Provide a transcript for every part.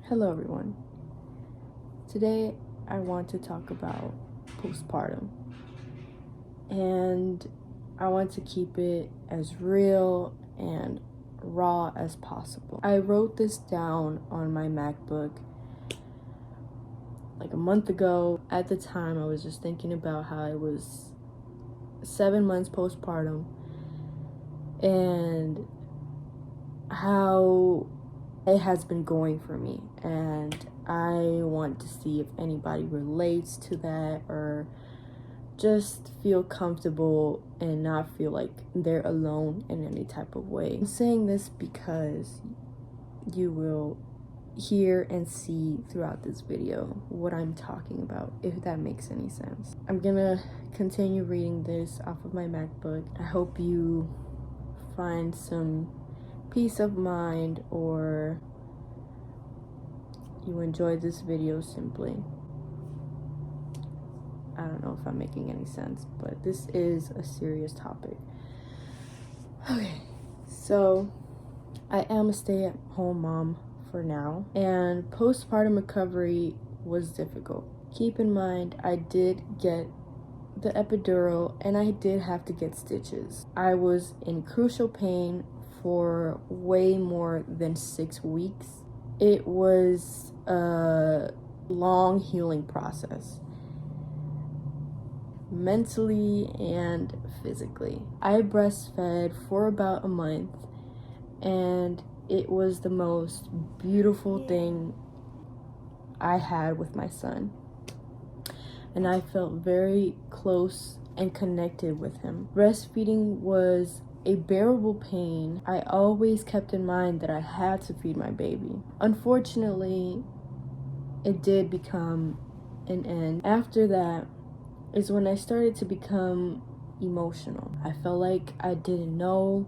Hello everyone. Today I want to talk about postpartum, and I want to keep it as real and raw as possible. I wrote this down on my MacBook like a month ago. At the time I was just thinking about how I was 7 months postpartum and how it has been going for me, and I want to see if anybody relates to that or just feel comfortable and not feel like they're alone in any type of way. I'm saying this because you will hear and see throughout this video what I'm talking about, if that makes any sense. I'm gonna continue reading this off of my MacBook. I hope you find some peace of mind, or you enjoy this video simply. I don't know if I'm making any sense, but this is a serious topic. Okay, so I am a stay-at-home mom for now, and postpartum recovery was difficult. Keep in mind, I did get the epidural and I did have to get stitches. I was in crucial pain for way more than 6 weeks. It was a long healing process, mentally and physically. I breastfed for about a month, and it was the most beautiful thing I had with my son. And I felt very close and connected with him. Breastfeeding was a bearable pain. I always kept in mind that I had to feed my baby. Unfortunately, it did become an end. After that is when I started to become emotional. I felt like I didn't know,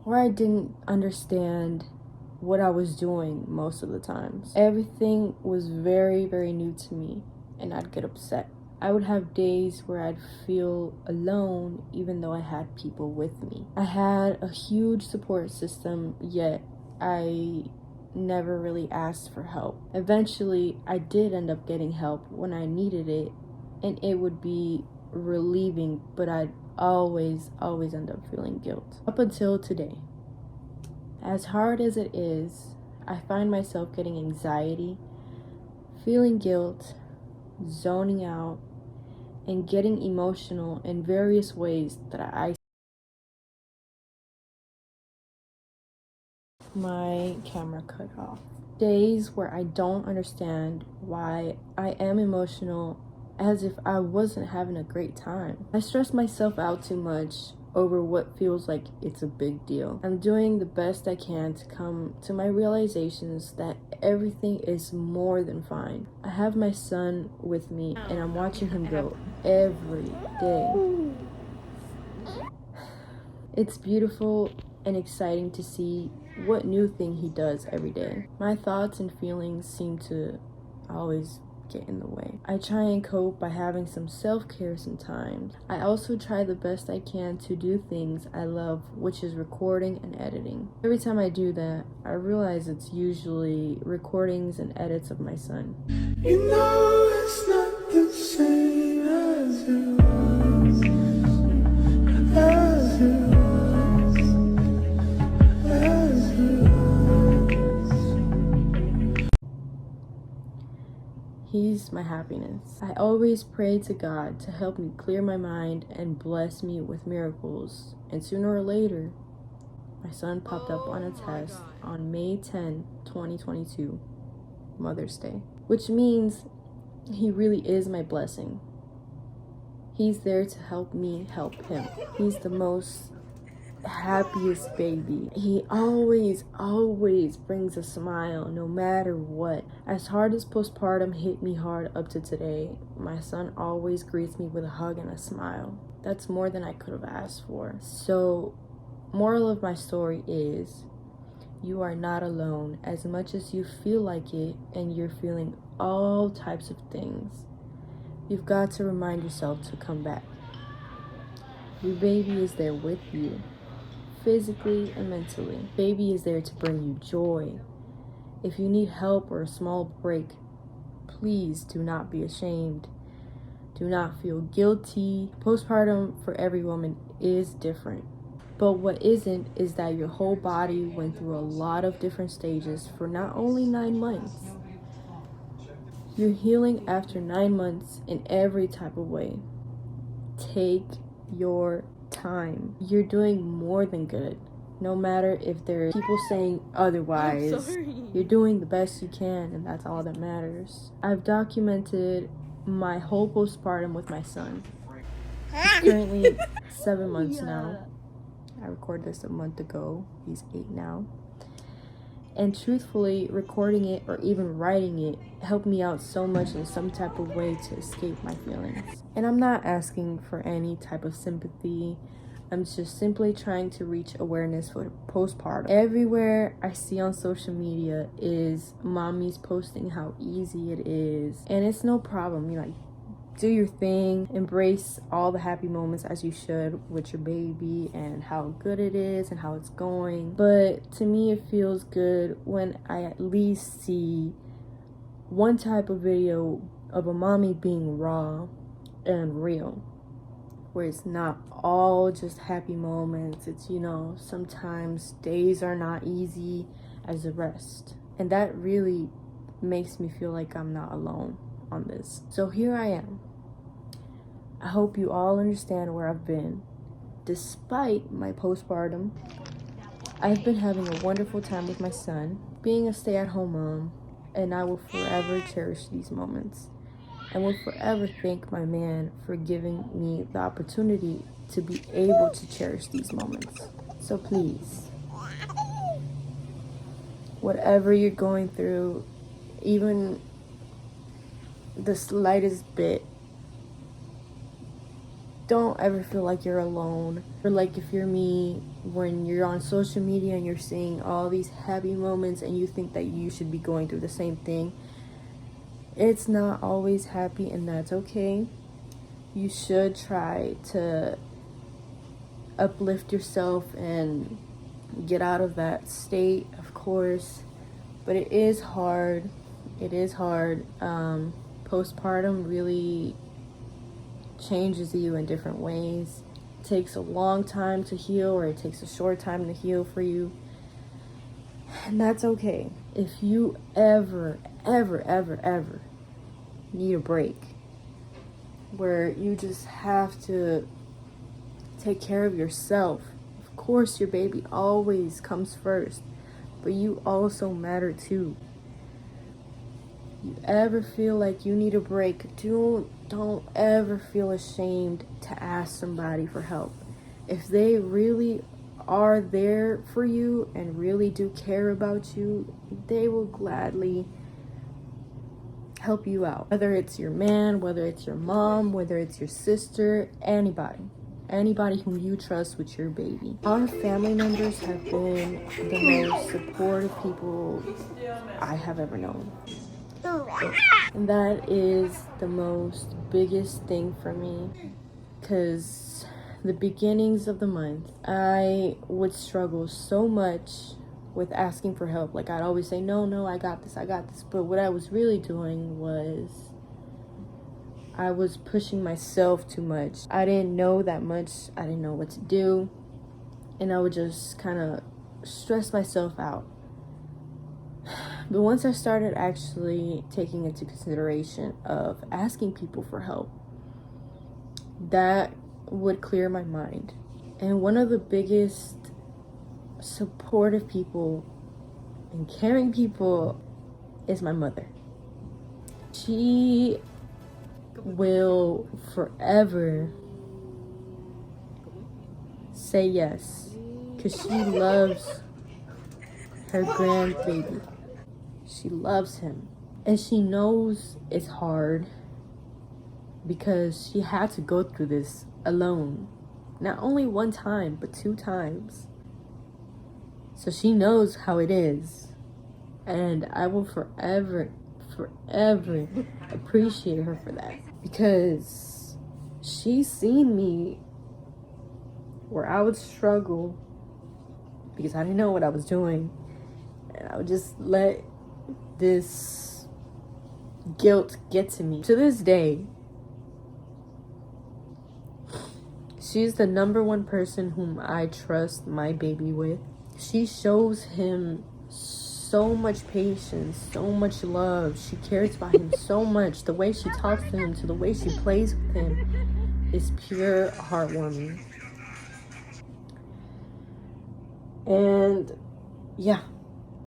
or I didn't understand what I was doing most of the times. Everything was very, very new to me, and I'd get upset. I would have days where I'd feel alone even though I had people with me. I had a huge support system, yet I never really asked for help. Eventually, I did end up getting help when I needed it, and it would be relieving, but I'd always end up feeling guilt. Up until today. As hard as it is, I find myself getting anxiety, feeling guilt, zoning out, and getting emotional in various ways that my camera cut off. Days where I don't understand why I am emotional, as if I wasn't having a great time. I stress myself out too much over what feels like it's a big deal. I'm doing the best I can to come to my realizations that everything is more than fine. I have my son with me, and I'm watching him grow every day. It's beautiful and exciting to see what new thing he does every day. My thoughts and feelings seem to always get in the way. I try and cope by having some self-care sometimes. I also try the best I can to do things I love, which is recording and editing. Every time I do that, I realize it's usually recordings and edits of my son. You know it's not the same as it was, as it was, as it was. He's my happiness. I always pray to God to help me clear my mind and bless me with miracles. And sooner or later, my son popped up on a test on May 10, 2022, Mother's Day. Which means he really is my blessing. He's there to help me help him. He's the most happiest baby. He always brings a smile no matter what. As hard as postpartum hit me hard up to today, my son always greets me with a hug and a smile. That's more than I could have asked for. So, moral of my story is, you are not alone. As much as you feel like it and you're feeling all types of things, you've got to remind yourself to come back. Your baby is there with you, physically and mentally. Baby is there to bring you joy. If you need help or a small break, please do not be ashamed. Do not feel guilty. Postpartum for every woman is different. But what isn't is that your whole body went through a lot of different stages for not only 9 months. You're healing after 9 months in every type of way. Take your time. You're doing more than good. No matter if there are people saying otherwise, you're doing the best you can, and that's all that matters. I've documented my whole postpartum with my son. He's currently 7 months now. I recorded this a month ago. He's 8 now. And truthfully, recording it or even writing it helped me out so much in some type of way to escape my feelings. And I'm not asking for any type of sympathy. I'm just simply trying to reach awareness for postpartum. Everywhere I see on social media is mommies posting how easy it is. And it's no problem. You do your thing, embrace all the happy moments as you should with your baby and how good it is and how it's going. But to me, it feels good when I at least see one type of video of a mommy being raw and real, where it's not all just happy moments. It's, sometimes days are not easy as the rest. And that really makes me feel like I'm not alone on this. So here I am. I hope you all understand where I've been. Despite my postpartum, I've been having a wonderful time with my son, being a stay-at-home mom, and I will forever cherish these moments and will forever thank my man for giving me the opportunity to be able to cherish these moments. So please, whatever you're going through, even the slightest bit, don't ever feel like you're alone. Or like if you're me, when you're on social media and you're seeing all these happy moments and you think that you should be going through the same thing, it's not always happy, and that's okay. You should try to uplift yourself and get out of that state, of course. But it is hard. It is hard. Postpartum really changes you in different ways. It takes a long time to heal, or it takes a short time to heal for you. And that's okay. If you ever need a break where you just have to take care of yourself, of course your baby always comes first, but you also matter too. You ever feel like you need a break, don't ever feel ashamed to ask somebody for help. If they really are there for you and really do care about you, they will gladly help you out. Whether it's your man, whether it's your mom, whether it's your sister, anybody whom you trust with your baby. Our family members have been the most supportive people I have ever known. And that is the most biggest thing for me, because the beginnings of the month, I would struggle so much with asking for help. Like, I'd always say, no, I got this. But what I was really doing was I was pushing myself too much. I didn't know that much. I didn't know what to do. And I would just kind of stress myself out. But once I started actually taking into consideration of asking people for help, that would clear my mind. And one of the biggest supportive people and caring people is my mother. She will forever say yes, because she loves her grandbaby. She loves him. And she knows it's hard because she had to go through this alone. Not only one time, but 2 times. So she knows how it is. And I will forever appreciate her for that. Because she's seen me where I would struggle because I didn't know what I was doing. And I would just let this guilt get to me. To this day, she's the number one person whom I trust my baby with. She shows him so much patience, so much love. She cares about him so much. The way she talks to him, to the way she plays with him, is pure heartwarming. And yeah,